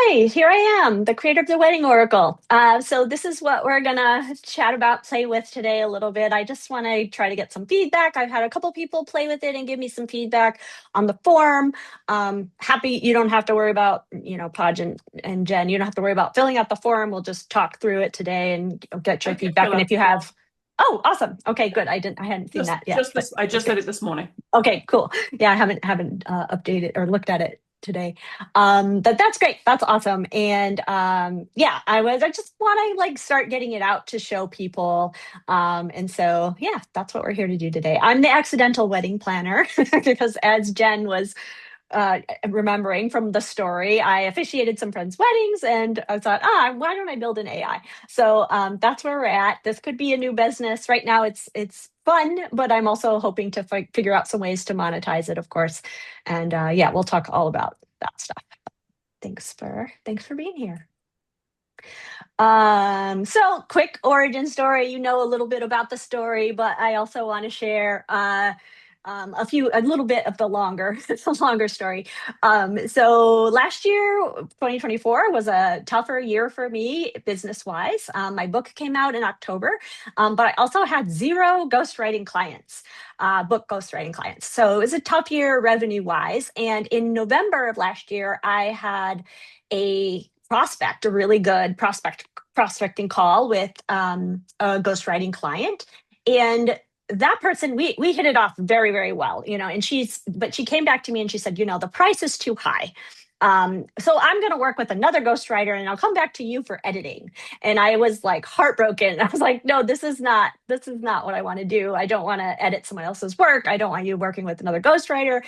Hi, here I am, the creator of the Wedding Oracle. So this is what we're gonna chat about, play with today a little bit. I just want to try to get some feedback. I've had a couple people play with it and give me some feedback on the form. Happy you don't have to worry about, Podge and Jen, you don't have to worry about filling out the form. We'll just talk through it today and get your I can feedback. fill And out if you the form. have, oh, awesome. Okay, good. I hadn't seen Just that yet, just but this. I that's just good. did it this morning. Okay, cool. Yeah, I haven't updated or looked at it today. But that's great. That's awesome. And yeah, I just want to like start getting it out to show people. And so yeah, that's what we're here to do today. I'm the accidental wedding planner because as Jen was remembering from the story, I officiated some friends' weddings and I thought, why don't I build an AI? So that's where we're at. This could be a new business. Right now, it's fun, but I'm also hoping to figure out some ways to monetize it, of course. And yeah, we'll talk all about that stuff. Thanks for being here. So quick origin story. You know a little bit about the story, but I also want to share a little bit of the longer, it's a longer story. So last year, 2024 was a tougher year for me business wise. My book came out in October, but I also had zero ghostwriting clients, book ghostwriting clients. So it was a tough year revenue wise. And in November of last year, I had a really good prospecting call with a ghostwriting client. And that person, we hit it off very, very well, and but she came back to me and she said, the price is too high. So I'm going to work with another ghostwriter and I'll come back to you for editing. And I was like heartbroken. I was like, no, this is not what I want to do. I don't want to edit someone else's work. I don't want you working with another ghostwriter.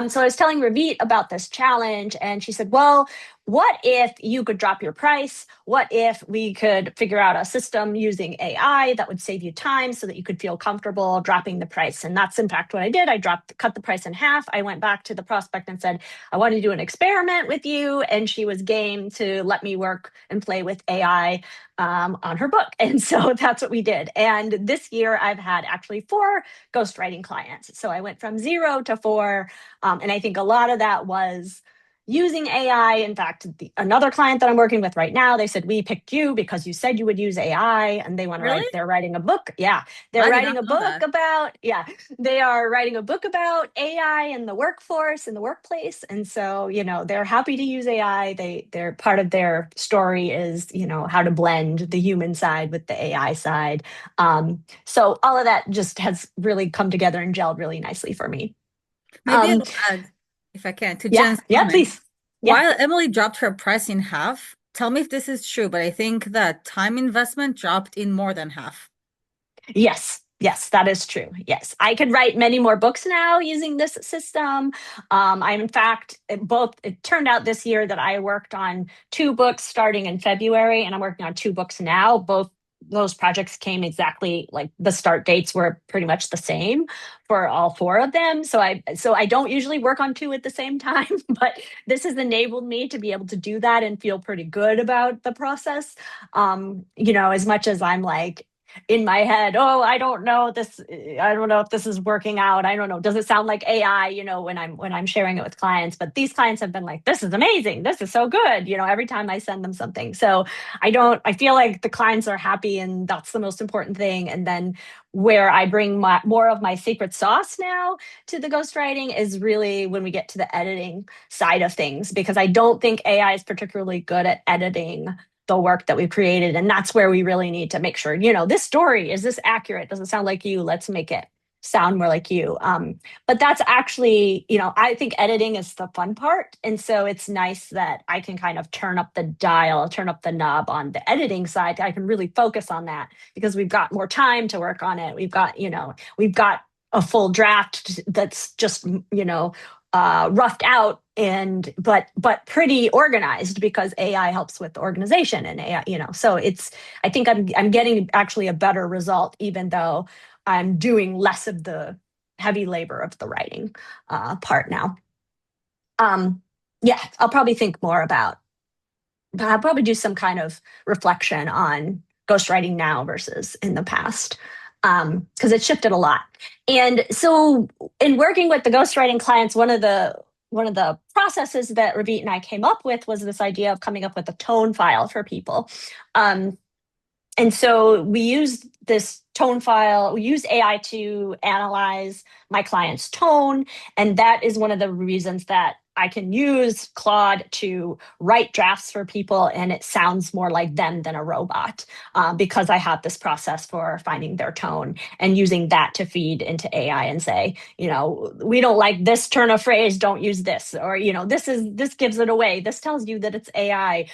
So I was telling Ravit about this challenge, and she said, well, what if you could drop your price? What if we could figure out a system using AI that would save you time so that you could feel comfortable dropping the price? And that's in fact what I did. Cut the price in half. I went back to the prospect and said, I want to do an experiment with you. And she was game to let me work and play with AI on her book. And so that's what we did. And this year I've had actually four ghostwriting clients. So I went from zero to four. And I think a lot of that was using AI. In fact, another client that I'm working with right now, they said, we picked you because you said you would use AI and they want to Really? they're writing a book. Yeah. They're I did writing not a know book that. about, yeah, they are writing a book about AI in the workforce, in the workplace. And so, they're happy to use AI. They're part of their story is, how to blend the human side with the AI side. So all of that just has really come together and gelled really nicely for me. Maybe Um, I'll add, if I can, to yeah, Jen's yeah, comment. please. Yeah. While Emily dropped her price in half, tell me if this is true, but I think that time investment dropped in more than half. Yes, yes, that is true. Yes, I could write many more books now using this system. I'm in fact it turned out this year that I worked on two books starting in February, and I'm working on two books now. Both those projects came exactly like the start dates were pretty much the same for all four of them. So I don't usually work on two at the same time, but this has enabled me to be able to do that and feel pretty good about the process. As much as I'm like in my head, oh, I don't know if this is working out. I don't know, does it sound like AI, when I'm sharing it with clients? But these clients have been like, this is amazing, this is so good, every time I send them something. So I feel like the clients are happy, and that's the most important thing. And then where I bring more of my secret sauce now to the ghostwriting is really when we get to the editing side of things, because I don't think AI is particularly good at editing the work that we've created. And that's where we really need to make sure, this story, is this accurate? Does it sound like you? Let's make it sound more like you. But that's actually, I think editing is the fun part. And so it's nice that I can kind of turn up the dial, turn up the knob on the editing side. I can really focus on that because we've got more time to work on it. We've got a full draft that's just, roughed out and but pretty organized because AI helps with the organization and AI, so I think I'm getting actually a better result, even though I'm doing less of the heavy labor of the writing part now. Yeah, I'll probably do some kind of reflection on ghostwriting now versus in the past, because it shifted a lot. And so in working with the ghostwriting clients, one of the one of the processes that Ravit and I came up with was this idea of coming up with a tone file for people. Um, and so we use this tone file, we use AI to analyze my client's tone. And that is one of the reasons that I can use Claude to write drafts for people and it sounds more like them than a robot, because I have this process for finding their tone and using that to feed into AI and say, we don't like this turn of phrase, don't use this. Or, this gives it away. This tells you that it's AI,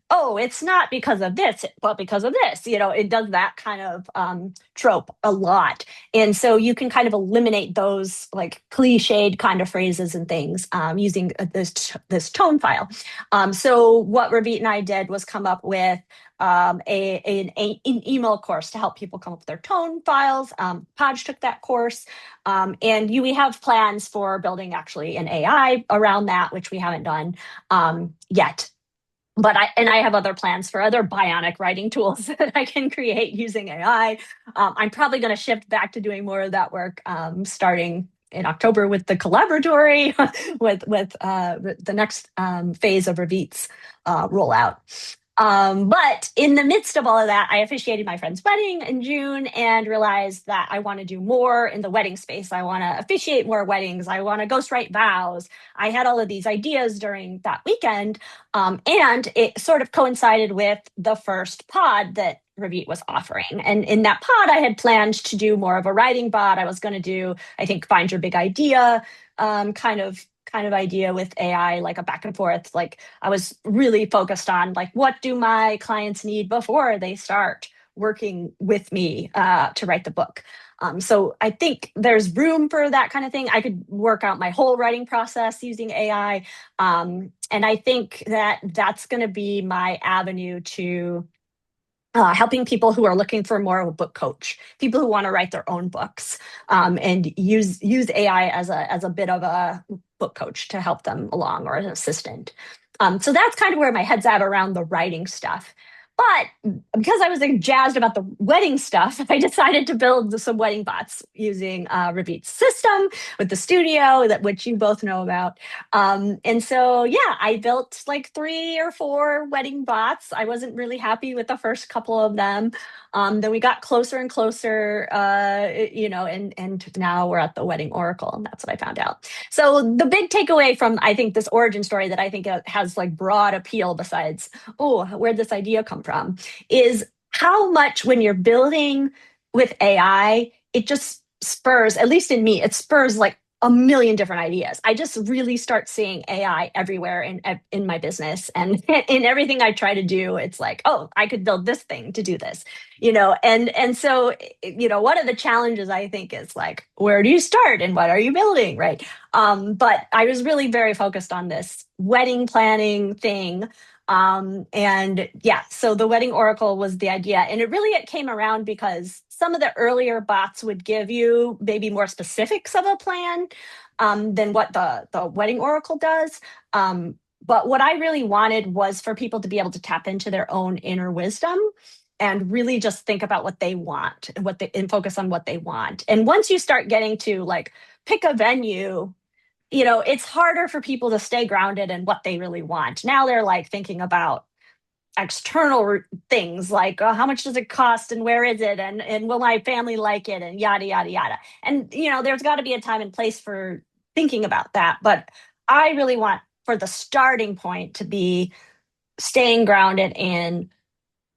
oh, it's not because of this, but because of this. It does that kind of trope a lot. And so you can kind of eliminate those like cliched kind of phrases and things using this tone file. So what Ravit and I did was come up with an email course to help people come up with their tone files. Podge took that course. And we have plans for building actually an AI around that, which we haven't done yet. But I have other plans for other bionic writing tools that I can create using AI. I'm probably going to shift back to doing more of that work starting in October with the collaboratory, with the next phase of Ravit's rollout. But in the midst of all of that, I officiated my friend's wedding in June and realized that I want to do more in the wedding space. I want to officiate more weddings. I want to ghostwrite vows. I had all of these ideas during that weekend. And it sort of coincided with the first pod that Ravit was offering. And in that pod, I had planned to do more of a writing bot. I was going to do, I think, find your big idea kind of idea with AI, like a back and forth. Like I was really focused on like, what do my clients need before they start working with me to write the book? So I think there's room for that kind of thing. I could work out my whole writing process using AI. And I think that that's going to be my avenue to helping people who are looking for more of a book coach, people who want to write their own books, and use AI as a bit of a book coach to help them along, or an assistant. So that's kind of where my head's at around the writing stuff. But because I was like, jazzed about the wedding stuff, I decided to build some wedding bots using Ravit's system with the studio, that which you both know about. And so, yeah, I built like 3 or 4 wedding bots. I wasn't really happy with the first couple of them. Then we got closer and closer, and now we're at the wedding oracle, and that's what I found out. So the big takeaway from I think this origin story that I think has like broad appeal besides, oh, where'd this idea come from, is how much when you're building with AI, it just spurs, at least in me, it spurs like a million different ideas. I just really start seeing AI everywhere in my business, and in everything I try to do. It's like, oh, I could build this thing to do this, and so one of the challenges I think is like, where do you start and what are you building, right? But I was really very focused on this wedding planning thing. And yeah, so the wedding oracle was the idea, and it came around because some of the earlier bots would give you maybe more specifics of a plan than what the wedding oracle does. But what I really wanted was for people to be able to tap into their own inner wisdom and really just think about what they want and focus on what they want. And once you start getting to like pick a venue, it's harder for people to stay grounded in what they really want. Now they're like thinking about external things like, how much does it cost and where is it, and will my family like it, and yada yada yada. And there's got to be a time and place for thinking about that. But I really want for the starting point to be staying grounded in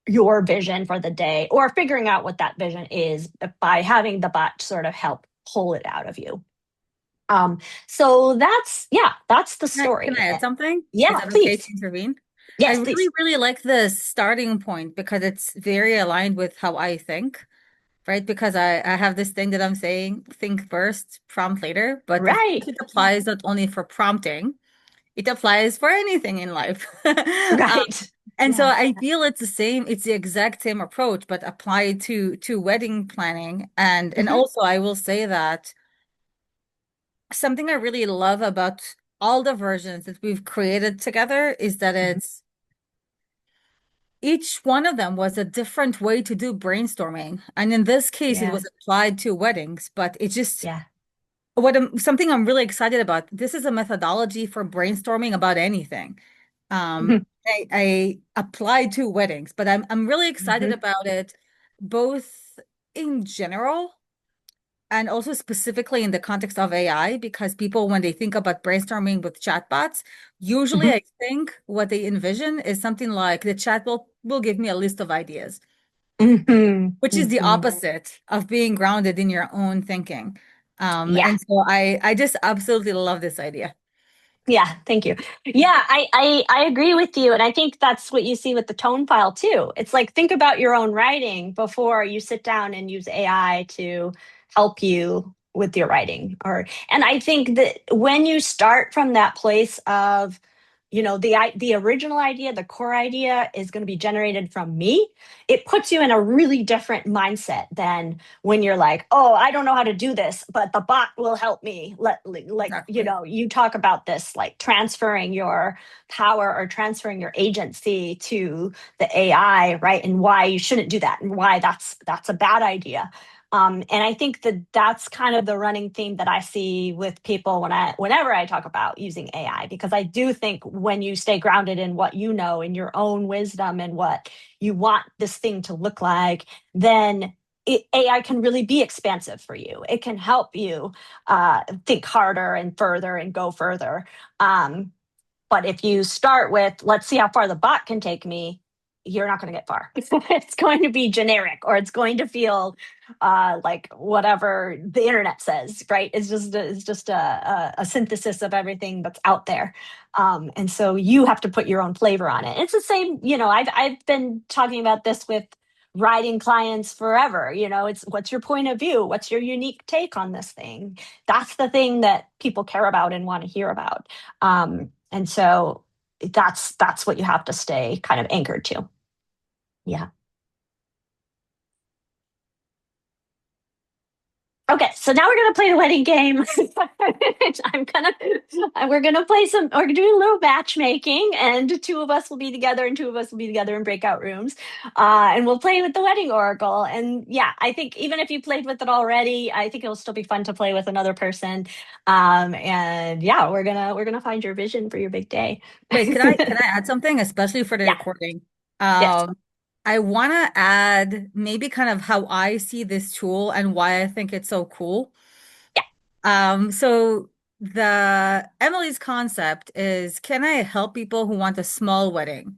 your vision for the day, or figuring out what that vision is by having the bot sort of help pull it out of you. So that's the Can story. I add something? Is Yeah, that okay please. to intervene? I Yes, really, please. really like the starting point because it's very aligned with how I think, right? Because I have this thing that I'm saying, think first, prompt later. But of Right. course, it applies not only for prompting, it applies for anything in life. Right. And so Yeah. I feel it's the same, it's the exact same approach, but applied to wedding planning. And Mhm. also I will say that something I really love about all the versions that we've created together is that Mhm. it's each one of them was a different way to do brainstorming. And in this case, it Yeah. was applied to weddings, but it just Yeah. something I'm really excited about. This is a methodology for brainstorming about anything. Mhm. I apply to weddings, but I'm really excited Mhm. about it, both in general and also specifically in the context of AI, because people, when they think about brainstorming with chatbots, usually Mhm. I think what they envision is something like the chat will give me a list of ideas, Mhm. which is the Mhm. opposite of being grounded in your own thinking. Yeah. And so I just absolutely love this idea. Yeah, thank you. Yeah, I agree with you. And I think that's what you see with the tone file too. It's like think about your own writing before you sit down and use AI to help you with your writing. Or and I think that when you start from that place of, the original idea, the core idea is going to be generated from me, it puts you in a really different mindset than when you're like, oh, I don't know how to do this, but the bot will help me. Exactly. You talk about this, like transferring your power or transferring your agency to the AI, right? And why you shouldn't do that and why that's a bad idea. And I think that that's kind of the running theme that I see with people whenever I talk about using AI, because I do think when you stay grounded in what you know, in your own wisdom and what you want this thing to look like, then AI can really be expansive for you. It can help you think harder and further and go further. Um, but if you start with, let's see how far the bot can take me, you're not going to get far. It's going to be generic, or it's going to feel like whatever the internet says, right? It's just a synthesis of everything that's out there. And so you have to put your own flavor on it. It's the same, I've been talking about this with writing clients forever. It's what's your point of view? What's your unique take on this thing? That's the thing that people care about and want to hear about. And so that's what you have to stay kind of anchored to. Yeah. Okay, so now we're gonna play the wedding game. I'm gonna we're gonna play we're gonna do a little matchmaking, and two of us will be together and two of us will be together in breakout rooms. And we'll play with the wedding oracle. And yeah, I think even if you played with it already, I think it'll still be fun to play with another person. And yeah, we're gonna find your vision for your big day. Wait, can I add something, especially for the Yeah. recording? Yes. I want to add maybe kind of how I see this tool and why I think it's so cool. Yeah. So the Emily's concept is, can I help people who want a small wedding?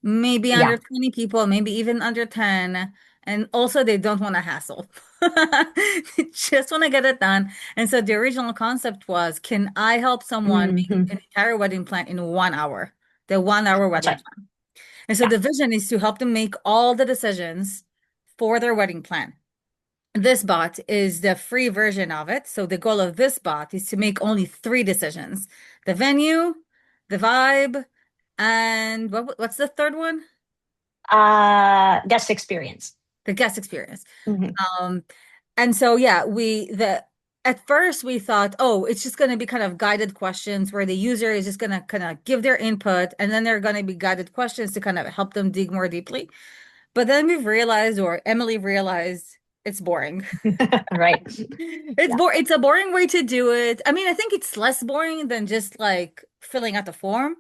Maybe Yeah. under 20 people, maybe even under 10. And also they don't want to hassle. They just want to get it done. And so the original concept was, can I help someone make Hmm. an entire wedding plan in 1 hour? The 1 hour That's wedding right. plan. And so Yeah. the vision is to help them make all the decisions for their wedding plan. This bot is the free version of it. So the goal of this bot is to make only three decisions: the venue, the vibe, and what's the third one? Guest experience. The guest experience. Hmm. Um, and so yeah, the at first we thought, oh, it's just going to be kind of guided questions where the user is just going to kind of give their input, and then there are going to be guided questions to kind of help them dig more deeply. But then we've realized, or Emily realized, it's boring. Right. It's Yeah. it's a boring way to do it. I mean, I think it's less boring than just like filling out the form,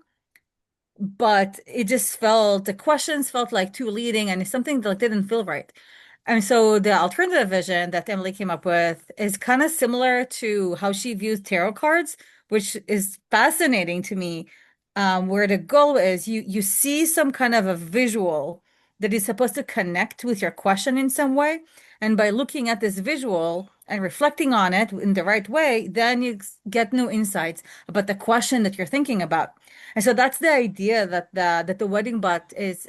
but it just felt the questions felt like too leading and it's something that didn't feel right. And so the alternative vision that Emily came up with is kind of similar to how she views tarot cards, which is fascinating to me. Where the goal is you see some kind of a visual that is supposed to connect with your question in some way. And by looking at this visual and reflecting on it in the right way, then you get new insights about the question that you're thinking about. And so that's the idea that the wedding bot is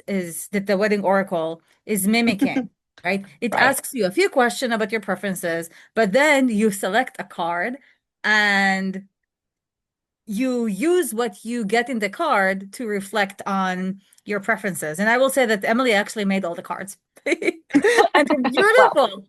that the wedding oracle is mimicking, right? It Right. asks you a few questions about your preferences, but then you select a card and you use what you get in the card to reflect on your preferences. And I will say that Emily actually made all the cards. And they're Well, beautiful.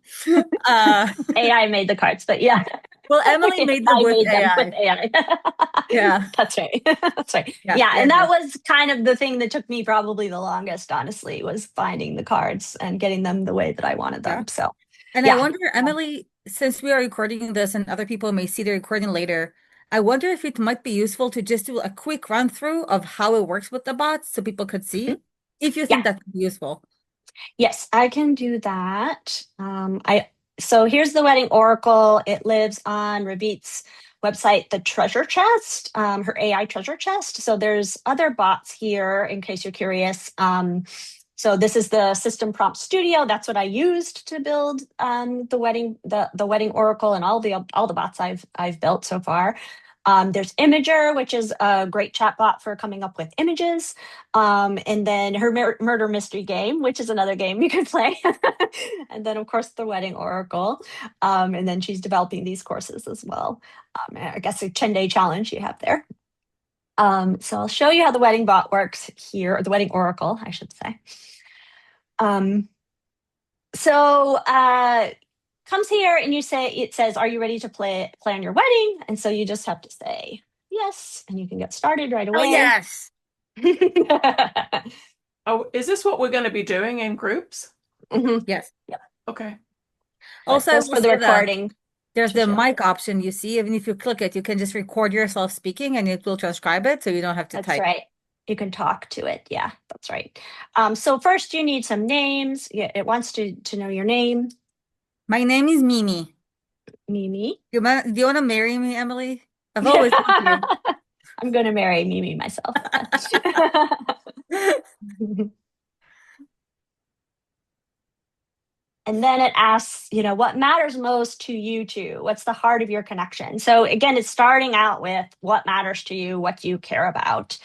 Uh, AI made the cards, but yeah, well, Emily made them I with made them with AI. AI. Yeah, That's right. That's right. yeah, Yeah, yeah, and yeah. that was kind of the thing that took me probably the longest, honestly, was finding the cards and getting them the way that I wanted Yeah. them. So, And I yeah. wonder, Emily, since we are recording this and other people may see the recording later, I wonder if it might be useful to just do a quick run through of how it works with the bots so people could Mhm. see, if you Yeah. think that could be useful. Yes, I can do that. So here's the wedding oracle. It lives on Rabit's website, the Treasure Chest, her AI Treasure Chest. So there's other bots here in case you're curious. So this is the System Prompt Studio. That's what I used to build the wedding oracle and all the bots I've built so far. There's Imager, which is a great chat bot for coming up with images. And then her murder mystery game, which is another game you can play. And then, of course, the wedding oracle. And then she's developing these courses as well. I guess a 10-day challenge you have there. So I'll show you how the wedding bot works here, or the wedding oracle, I should say. So comes here and it says, are you ready to plan your wedding? And so you just have to say yes, and you can get started right Oh, away. yes. Oh, is this what we're going to be doing in groups? Mhm. Yes. Yep. Okay. Also, I Just will for the say that recording. there's the Tricia. mic option you see. Even if you click it, you can just record yourself speaking and it will transcribe it so you don't have to That's type. right. You can talk to it. Yeah, that's right. So first you need some names. Yeah, it wants to know your name. My name is Mimi. Mimi. Do you want to marry me, Emily? I've always wanted I'm going to marry Mimi myself. you. And then it asks, what matters most to you two? What's the heart of your connection? So again, it's starting out with what matters to you, what do you care about?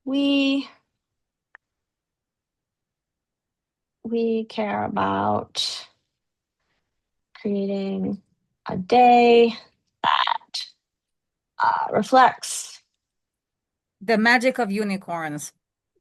We care about creating a day that reflects The magic of unicorns.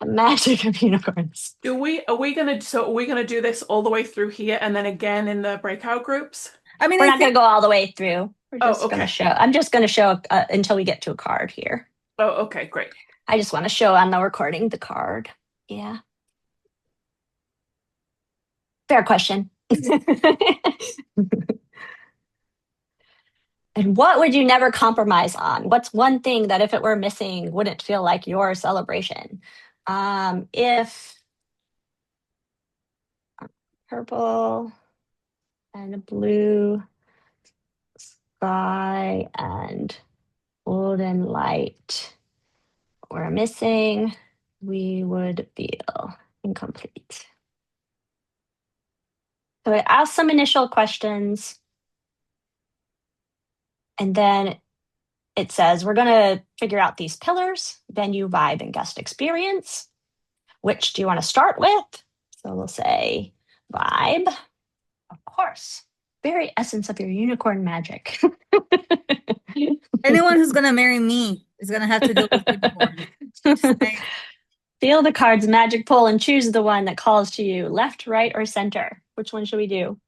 the magic of unicorns. Are we gonna do this all the way through here and then again in the breakout groups? I mean, We're I not going think to go all the way through. We're Oh, just going to okay. show. I'm just going to show until we get to a card here. Oh, okay, great. I just want to show on the recording the card. Yeah. Fair question. And what would you never compromise on? What's one thing that if it were missing wouldn't feel like your celebration? If purple and a blue sky and golden light were missing, we would feel incomplete. So I asked some initial questions, and then it says, we're going to figure out these pillars, venue, vibe, and guest experience. Which do you want to start with? So we'll say vibe, of course. Very essence of your unicorn magic. anyone who's gonna marry me is gonna have to deal with unicorns. Just saying. Feel the card's magic pull and choose the one that calls to you, left, right, or center. Which one should we do?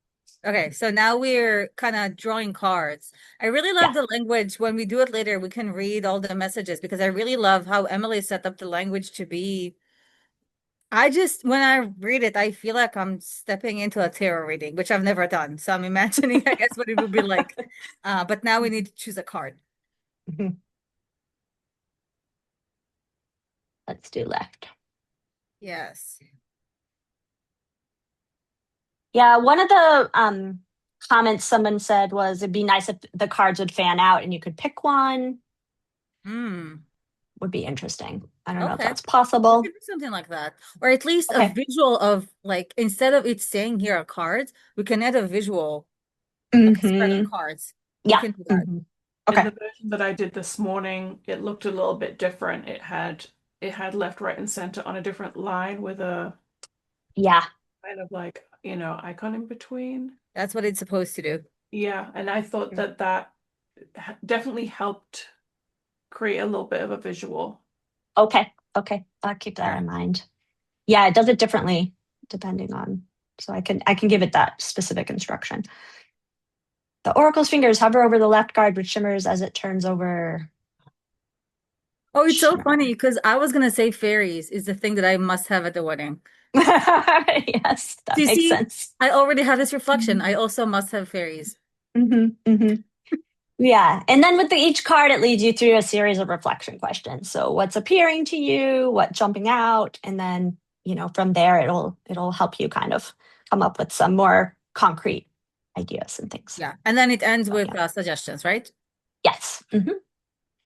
Okay, so now we're kind of drawing cards. I really love Yeah. the language. When we do it later, we can read all the messages because I really love how Emily set up the language to be. When I read it, I feel like I'm stepping into a tarot reading, which I've never done. So I'm imagining, I guess, what it would be like. But now we need to choose a card. Let's do left. Yes. Yeah, one of the comments someone said was it'd be nice if the cards would fan out and you could pick one. Hmm. Would be interesting. I don't know if Okay. that's possible. We could do something like that. Or at least a Okay. visual of like instead of it saying here are cards, we can add a visual, like a spread of cards. We Yeah. can do that. Okay. In the version that I did this morning, it looked a little bit different. It had left, right, and center on a different line with a Yeah. kind of like, icon in between. That's what it's supposed to do. Yeah, and I thought that definitely helped create a little bit of a visual. Okay. Okay. I'll keep that in mind. Yeah, it does it differently depending on, so I can give it that specific instruction. The oracle's fingers hover over the left guard, which shimmers as it turns over. Oh, it's so Sure. funny because I was gonna say fairies is the thing that I must have at the wedding. Yes, Do that you makes see? sense. I already have this reflection. I also must have fairies. Hmm. Yeah. And then with each card, it leads you through a series of reflection questions. So what's appearing to you, what jumping out, and then, from there it'll help you kind of come up with some more concrete ideas and things. Yeah. And then it ends So with yeah. suggestions, right? Yes. Hmm.